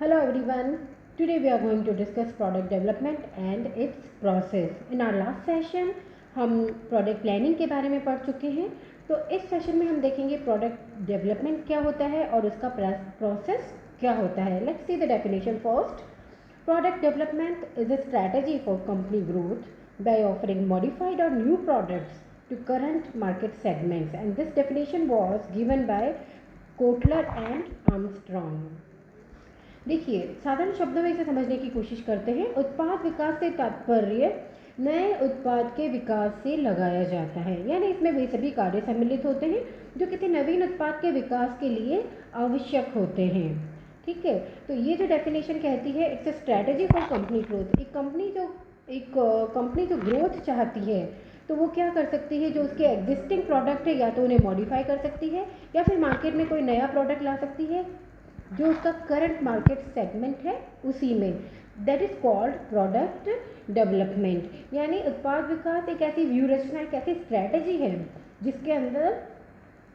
Hello everyone. Today we are going to discuss product development and its process. In our last session हम product planning के बारे में पढ़ चुके हैं। तो इस सेशन में हम देखेंगे प्रोडक्ट डेवलपमेंट क्या होता है और उसका प्रोसेस क्या होता है। Let's see the definition first. Product development is a strategy for company growth by offering modified or new products to current market segments, and this definition was given by Kotler and Armstrong. देखिए, साधारण शब्दों में इसे समझने की कोशिश करते हैं। उत्पाद विकास से तात्पर्य नए उत्पाद के विकास से लगाया जाता है, यानी इसमें वे सभी कार्य सम्मिलित होते हैं जो किसी नवीन उत्पाद के विकास के लिए आवश्यक होते हैं। ठीक है, तो ये जो डेफिनेशन कहती है, it's a strategy for company growth. एक कंपनी जो ग्रोथ चाहती है तो वो क्या कर सकती है, जो उसके एग्जिस्टिंग प्रोडक्ट है या तो उन्हें मॉडिफाई कर सकती है या फिर मार्केट में कोई नया प्रोडक्ट ला सकती है जो उसका करंट मार्केट सेगमेंट है उसी में। That is called product development. यानी उत्पाद विकास एक ऐसी व्यू रचना, एक ऐसी स्ट्रैटेजी है जिसके अंदर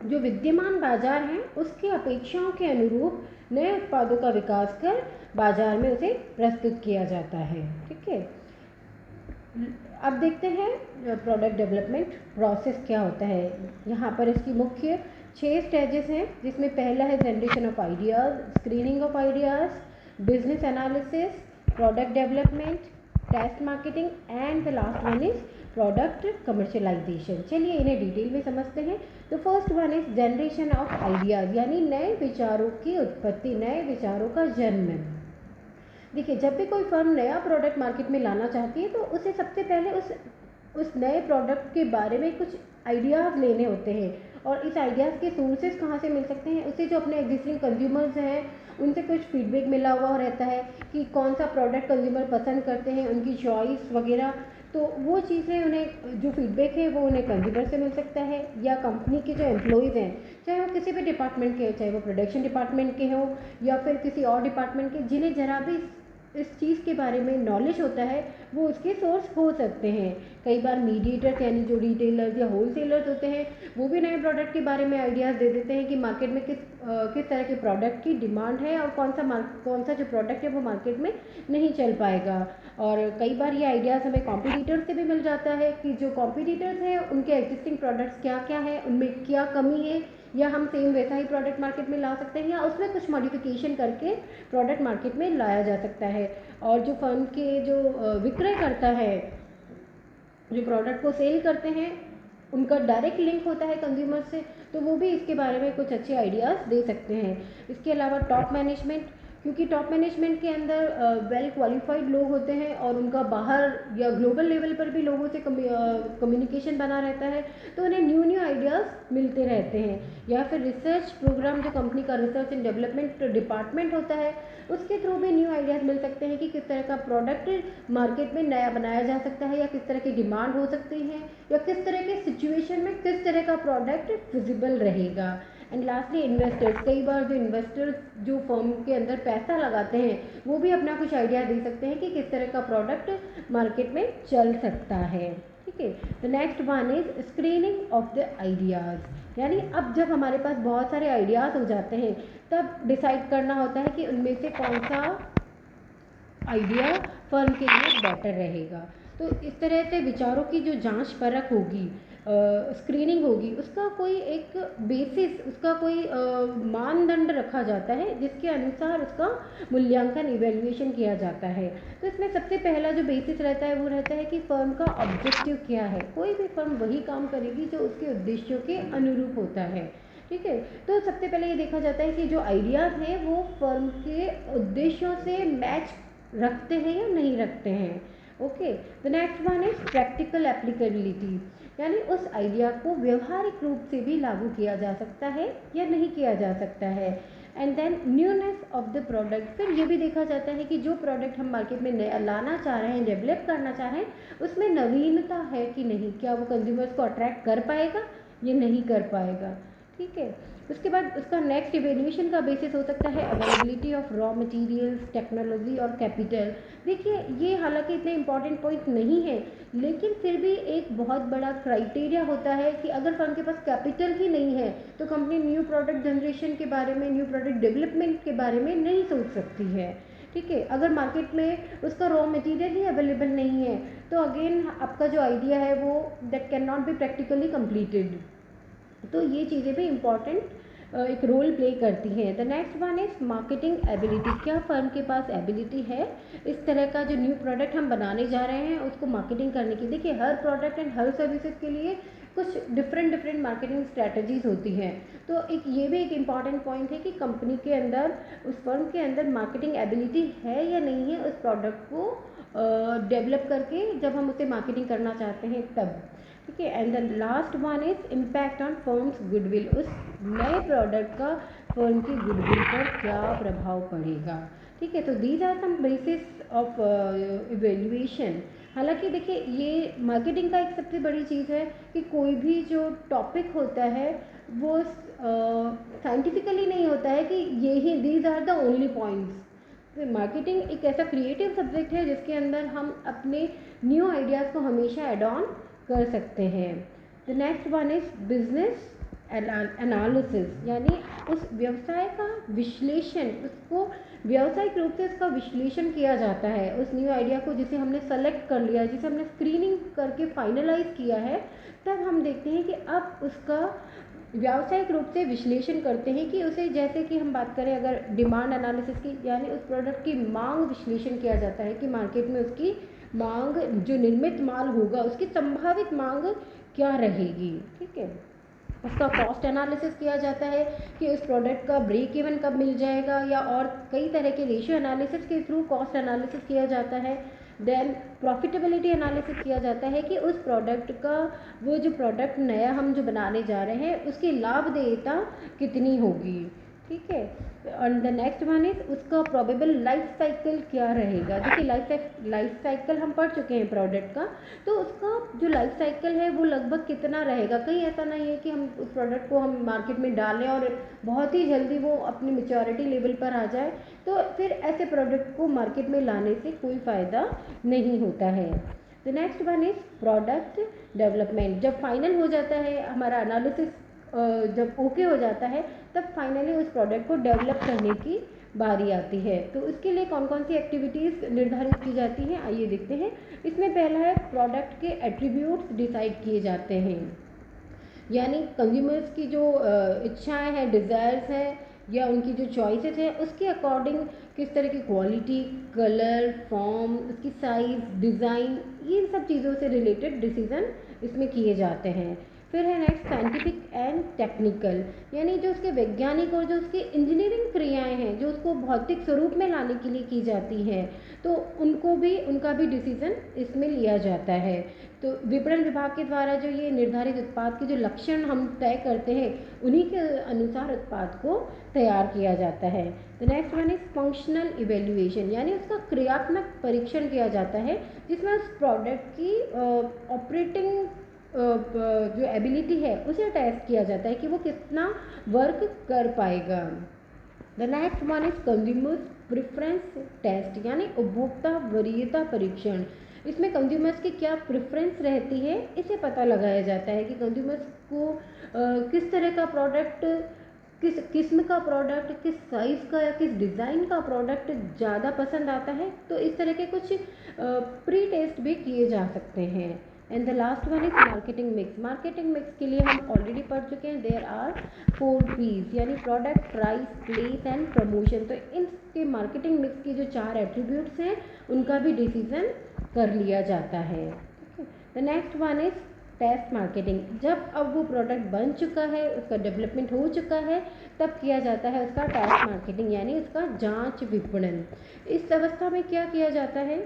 जो विद्यमान बाजार हैं उसकी अपेक्षाओं के अनुरूप नए उत्पादों का विकास कर बाजार में उसे प्रस्तुत किया जाता है। ठीक है, अब देखते हैं प्रोडक्ट डेवलपमेंट प्रोसेस क्या होता है। यहाँ पर इसकी मुख्य 6 स्टेजेस हैं, जिसमें पहला है generation of ideas, screening of ideas, business analysis, product development, test marketing and the last one is product commercialisation. चलिए इन्हें डिटेल में समझते हैं। तो first one is generation of ideas, यानी नए विचारों की उत्पत्ति, नए विचारों का जन्म। देखिए, जब भी कोई फर्म नया प्रोडक्ट मार्केट में लाना चाहती है तो उसे सबसे पहले उस नए प्रोडक्ट के बारे में कुछ आइडियाज़ लेने होते हैं, और इस आइडियाज़ के सोर्सेज कहाँ से मिल सकते हैं। उसे जो अपने एग्जिस्टिंग कंज्यूमर्स हैं उनसे कुछ फीडबैक मिला हुआ रहता है कि कौन सा प्रोडक्ट कंज्यूमर पसंद करते हैं, उनकी चॉइस वगैरह। तो वो चीज़ें उन्हें, जो फीडबैक है वो उन्हें कंज्यूमर से मिल सकता है, या कंपनी के जो एम्प्लॉयज़ हैं, चाहे वो किसी भी डिपार्टमेंट के, चाहे वो प्रोडक्शन डिपार्टमेंट के हों या फिर किसी और डिपार्टमेंट के, जिन्हें ज़रा भी इस चीज़ के बारे में नॉलेज होता है, वो उसके सोर्स हो सकते हैं। कई बार मीडिएटर्स, यानी जो रिटेलर्स या होलसेलर्स होते हैं, वो भी नए प्रोडक्ट के बारे में आइडियाज़ दे देते हैं कि मार्केट में किस तरह के प्रोडक्ट की डिमांड है और कौन सा जो प्रोडक्ट है वो मार्केट में नहीं चल पाएगा। और कई बार ये आइडियाज़ हमें कॉम्पिटिटर्स से भी मिल जाता है कि जो कॉम्पिटिटर्स हैं उनके एग्जिस्टिंग प्रोडक्ट्स क्या क्या है, उनमें क्या कमी है, या हम सेम वैसा ही प्रोडक्ट मार्केट में ला सकते हैं या उसमें कुछ मॉडिफिकेशन करके प्रोडक्ट मार्केट में लाया जा सकता है। और जो फर्म के जो विक्रय करता है, जो प्रोडक्ट को सेल करते हैं, उनका डायरेक्ट लिंक होता है कंज्यूमर से, तो वो भी इसके बारे में कुछ अच्छे आइडियाज़ दे सकते हैं। इसके अलावा टॉप मैनेजमेंट, क्योंकि टॉप मैनेजमेंट के अंदर वेल क्वालिफाइड लोग होते हैं और उनका बाहर या ग्लोबल लेवल पर भी लोगों से कम्युनिकेशन बना रहता है, तो उन्हें न्यू आइडियाज़ मिलते रहते हैं। या फिर रिसर्च प्रोग्राम, जो कंपनी का रिसर्च एंड डेवलपमेंट डिपार्टमेंट होता है, उसके थ्रू भी न्यू आइडियाज़ मिल सकते हैं कि किस तरह का प्रोडक्ट मार्केट में नया बनाया जा सकता है, या किस तरह की डिमांड हो सकती है, या किस तरह के सिचुएशन में किस तरह का प्रोडक्ट फिजिबल रहेगा। एंड लास्टली इन्वेस्टर्स, कई बार जो इन्वेस्टर्स जो फर्म के अंदर पैसा लगाते हैं वो भी अपना कुछ आइडिया दे सकते हैं कि किस तरह का प्रोडक्ट मार्केट में चल सकता है। ठीक है, the next one is screening of the ideas. यानी अब जब हमारे पास बहुत सारे आइडियाज़ हो जाते हैं तब डिसाइड करना होता है कि उनमें से कौन सा आइडिया फर्म के लिए बेटर रहेगा। तो इस तरह से विचारों की जो जांच परख होगी, स्क्रीनिंग होगी, उसका कोई एक बेसिस, उसका कोई मानदंड रखा जाता है जिसके अनुसार उसका मूल्यांकन, इवेल्युएशन किया जाता है। तो इसमें सबसे पहला जो बेसिस रहता है वो रहता है कि फर्म का ऑब्जेक्टिव क्या है। कोई भी फर्म वही काम करेगी जो उसके उद्देश्यों के अनुरूप होता है। ठीक है, तो सबसे पहले ये देखा जाता है कि जो आइडियाज़ हैं वो फर्म के उद्देश्यों से मैच रखते हैं या नहीं रखते हैं। Okay, the next one is practical applicability, यानी उस आइडिया को व्यवहारिक रूप से भी लागू किया जा सकता है या नहीं किया जा सकता है। And then newness of the product, फिर ये भी देखा जाता है कि जो प्रोडक्ट हम मार्केट में नया लाना चाह रहे हैं, डेवलप करना चाह रहे हैं, उसमें नवीनता है कि नहीं, क्या वो कंज्यूमर्स को अट्रैक्ट कर पाएगा या नहीं कर पाएगा। ठीक है। उसके बाद उसका नेक्स्ट इवेल्यूएशन का बेसिस हो सकता है availability of raw materials, technology और कैपिटल। देखिए ये हालांकि इतने इंपॉर्टेंट पॉइंट नहीं है, लेकिन फिर भी एक बहुत बड़ा क्राइटेरिया होता है कि अगर फर्म के पास कैपिटल ही नहीं है तो कंपनी न्यू प्रोडक्ट जनरेशन के बारे में, न्यू प्रोडक्ट डेवलपमेंट के बारे में नहीं सोच सकती है। ठीक है, अगर मार्केट में उसका रॉ मटेरियल ही अवेलेबल नहीं है तो अगेन आपका जो आइडिया है वो that can not be practically completed. तो ये चीज़ें भी इम्पॉर्टेंट एक रोल प्ले करती हैं। The next one is marketing ability. क्या फर्म के पास एबिलिटी है इस तरह का जो न्यू प्रोडक्ट हम बनाने जा रहे हैं उसको मार्केटिंग करने की। देखिए हर प्रोडक्ट एंड हर सर्विसेज के लिए कुछ डिफरेंट मार्केटिंग स्ट्रैटेजीज होती हैं। तो एक ये भी एक इम्पॉर्टेंट पॉइंट है कि कंपनी के अंदर, उस फर्म के अंदर मार्केटिंग एबिलिटी है या नहीं है उस प्रोडक्ट को डेवलप करके जब हम उसे मार्केटिंग करना चाहते हैं तब। ठीक है, and the last one is impact on firms goodwill. उस नए प्रोडक्ट का फर्म की गुडविल पर क्या प्रभाव पड़ेगा। ठीक है, तो these are some basis of evaluation. हालांकि देखिए ये मार्केटिंग का एक सबसे बड़ी चीज़ है कि कोई भी जो टॉपिक होता है वो साइंटिफिकली नहीं होता है कि ये ही these are the only points. Marketing एक ऐसा क्रिएटिव सब्जेक्ट है जिसके अंदर हम अपने न्यू आइडियाज़ को हमेशा एड ऑन कर सकते हैं। The next one is business analysis, यानी उस व्यवसाय का विश्लेषण, उसको व्यावसायिक रूप से उसका विश्लेषण किया जाता है। उस न्यू आइडिया को जिसे हमने सेलेक्ट कर लिया, जिसे हमने स्क्रीनिंग करके फाइनलाइज किया है, तब हम देखते हैं कि अब उसका व्यावसायिक रूप से विश्लेषण करते हैं कि उसे, जैसे कि हम बात करें अगर डिमांड एनालिसिस की, यानी उस प्रोडक्ट की मांग विश्लेषण किया जाता है कि मार्केट में उसकी मांग, जो निर्मित माल होगा उसकी संभावित मांग क्या रहेगी। ठीक है, उसका कॉस्ट एनालिसिस किया जाता है कि उस प्रोडक्ट का ब्रेक इवन कब मिल जाएगा, या और कई तरह के रेशियो एनालिसिस के थ्रू कॉस्ट एनालिसिस किया जाता है। देन प्रॉफिटेबिलिटी एनालिसिस किया जाता है कि उस प्रोडक्ट का, वो जो प्रोडक्ट नया हम जो बनाने जा रहे हैं उसकी लाभदेयता कितनी होगी। ठीक है, और द नेक्स्ट वन इज उसका प्रोबेबल लाइफ साइकिल क्या रहेगा। देखिए लाइफ साइकिल हम पढ़ चुके हैं प्रोडक्ट का, तो उसका जो लाइफ साइकिल है वो लगभग कितना रहेगा। कहीं ऐसा नहीं है कि हम उस प्रोडक्ट को हम मार्केट में डालें और बहुत ही जल्दी वो अपनी मेच्योरिटी लेवल पर आ जाए, तो फिर ऐसे प्रोडक्ट को मार्केट में लाने से कोई फ़ायदा नहीं होता है। The next one is product development. जब फाइनल हो जाता है हमारा एनालिसिस, जब ओके हो जाता है, तब फाइनली उस प्रोडक्ट को डेवलप करने की बारी आती है। तो इसके लिए कौन कौन सी एक्टिविटीज़ निर्धारित की जाती हैं, आइए देखते हैं। इसमें पहला है प्रोडक्ट के एट्रीब्यूट्स डिसाइड किए जाते हैं, यानी कंज्यूमर्स की जो इच्छाएं हैं, डिज़ायर्स हैं, या उनकी जो चॉइसेस हैं, उसके अकॉर्डिंग किस तरह की क्वालिटी, कलर, फॉर्म, उसकी साइज़, डिज़ाइन, इन सब चीज़ों से रिलेटेड डिसीज़न इसमें किए जाते हैं। फिर है नेक्स्ट साइंटिफिक एंड टेक्निकल, यानी जो उसके वैज्ञानिक और जो उसकी इंजीनियरिंग क्रियाएं हैं जो उसको भौतिक स्वरूप में लाने के लिए की जाती हैं, तो उनका भी डिसीज़न इसमें लिया जाता है। तो विपणन विभाग के द्वारा जो ये निर्धारित उत्पाद के जो लक्षण हम तय करते हैं, उन्हीं के अनुसार उत्पाद को तैयार किया जाता है। The next one is functional evaluation, यानी उसका क्रियात्मक परीक्षण किया जाता है, जिसमें उस प्रोडक्ट की ऑपरेटिंग जो एबिलिटी है उसे टेस्ट किया जाता है कि वो कितना वर्क कर पाएगा। The next one is consumers preference test, यानी उपभोक्ता वरीयता परीक्षण। इसमें कंज्यूमर्स की क्या प्रेफरेंस रहती है इसे पता लगाया जाता है कि कंज्यूमर्स को किस तरह का प्रोडक्ट, किस किस्म का प्रोडक्ट, किस साइज़ का या किस डिज़ाइन का प्रोडक्ट ज़्यादा पसंद आता है। तो इस तरह के कुछ प्री टेस्ट भी किए जा सकते हैं। And the last one is marketing mix. Marketing mix के लिए हम ऑलरेडी पढ़ चुके हैं, देयर आर 4 P's, यानी product, price, place and promotion. तो इनके मार्केटिंग मिक्स की जो 4 एट्रीब्यूट्स हैं उनका भी डिसीजन कर लिया जाता है। The next one is test marketing. जब अब वो प्रोडक्ट बन चुका है, उसका डेवलपमेंट हो चुका है, तब किया जाता है उसका टेस्ट मार्केटिंग, यानी उसका जांच विपणन। इस अवस्था में क्या किया जाता है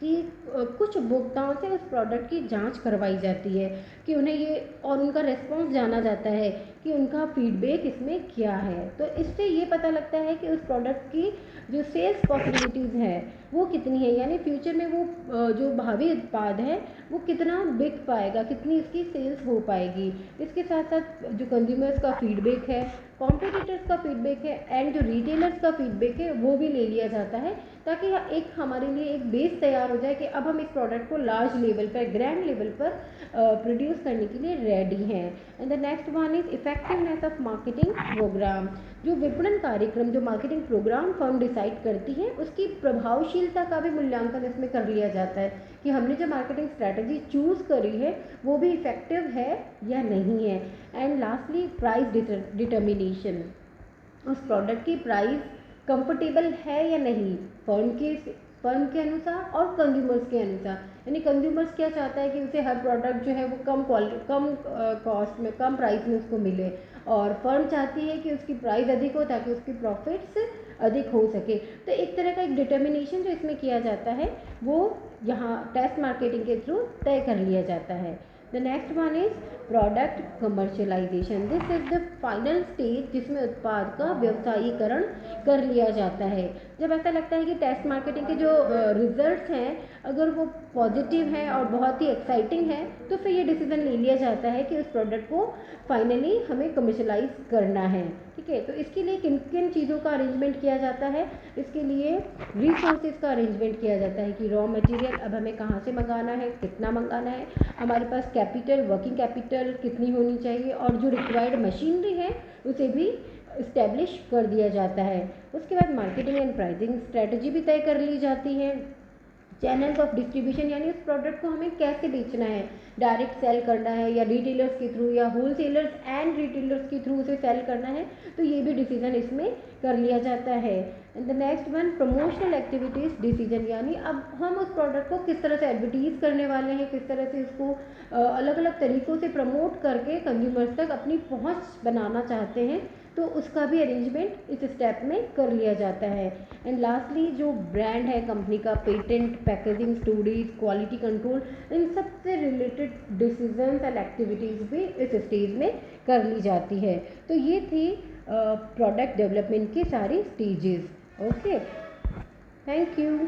कि कुछ उपभोक्ताओं से उस प्रोडक्ट की जांच करवाई जाती है कि उन्हें ये, और उनका रिस्पॉन्स जाना जाता है कि उनका फीडबैक इसमें क्या है। तो इससे ये पता लगता है कि उस प्रोडक्ट की जो सेल्स पॉसिबिलिटीज़ है वो कितनी है, यानी फ्यूचर में वो जो भावी उत्पाद है वो कितना बिक पाएगा, कितनी इसकी सेल्स हो पाएगी। इसके साथ साथ जो कंज्यूमर्स का फीडबैक है, कॉम्पिटिटर्स का फीडबैक है एंड जो रिटेलर्स का फीडबैक है वो भी ले लिया जाता है, ताकि एक हमारे लिए एक बेस तैयार हो जाए कि अब हम इस प्रोडक्ट को लार्ज लेवल पर, ग्रैंड लेवल पर प्रोड्यूस करने के लिए रेडी हैं। And the next one is effectiveness of marketing programme. जो विपणन कार्यक्रम, जो मार्केटिंग प्रोग्राम फर्म डिसाइड करती है, उसकी प्रभावशीलता का भी मूल्यांकन इसमें कर लिया जाता है कि हमने जो मार्केटिंग स्ट्रैटेजी चूज़ करी है वो भी इफेक्टिव है या नहीं है। एंड लास्टली प्राइस डिटर्मिनेशन, उस प्रोडक्ट की प्राइस कंफर्टेबल है या नहीं फर्म के अनुसार और कंज्यूमर्स के अनुसार। यानी कंज्यूमर्स क्या चाहता है कि उसे हर प्रोडक्ट जो है वो कम कॉस्ट में, कम प्राइस में उसको मिले, और फर्म चाहती है कि उसकी प्राइस अधिक हो ताकि उसकी प्रॉफिट्स अधिक हो सके। तो एक तरह का एक डिटर्मिनेशन जो इसमें किया जाता है वो यहाँ टेस्ट मार्केटिंग के थ्रू तय कर लिया जाता है। The next one is product commercialization. This is the final stage जिसमें उत्पाद का व्यवसायीकरण कर लिया जाता है। जब ऐसा लगता है कि टेस्ट मार्केटिंग के जो रिजल्ट्स हैं अगर वो पॉजिटिव हैं और बहुत ही एक्साइटिंग है, तो फिर ये डिसीजन ले लिया जाता है कि उस प्रोडक्ट को फाइनली हमें कमर्शलाइज करना है। ठीक है, तो इसके लिए किन किन चीज़ों का अरेंजमेंट किया जाता है? इसके लिए रिसोर्सेज का अरेंजमेंट किया जाता है कि रॉ मटेरियल अब हमें कहाँ से मंगाना है, कितना मंगाना है, हमारे पास कैपिटल, वर्किंग कैपिटल कितनी होनी चाहिए, और जो रिक्वायर्ड मशीनरी है उसे भी इस्टेब्लिश कर दिया जाता है। उसके बाद मार्केटिंग एंड प्राइसिंग स्ट्रेटजी भी तय कर ली जाती है। चैनल्स ऑफ डिस्ट्रीब्यूशन, यानी उस प्रोडक्ट को हमें कैसे बेचना है, डायरेक्ट सेल करना है या रिटेलर्स के थ्रू या होलसेलर्स एंड रिटेलर्स के थ्रू उसे सेल करना है, तो ये भी डिसीजन इसमें कर लिया जाता है। And the next one promotional activities decision, यानी अब हम उस प्रोडक्ट को किस तरह से एडवर्टीज़ करने वाले हैं, किस तरह से इसको अलग अलग तरीक़ों से प्रमोट करके कंज्यूमर्स तक अपनी पहुंच बनाना चाहते हैं, तो उसका भी अरेंजमेंट इस स्टेप में कर लिया जाता है। एंड लास्टली जो ब्रांड है कंपनी का, patent, packaging, storage, quality control, इन सब से रिलेटेड डिसीजंस एंड एक्टिविटीज़ भी इस स्टेज में कर ली जाती है। तो ये थी प्रोडक्ट डेवलपमेंट की सारी स्टेजेस। Okay, thank you.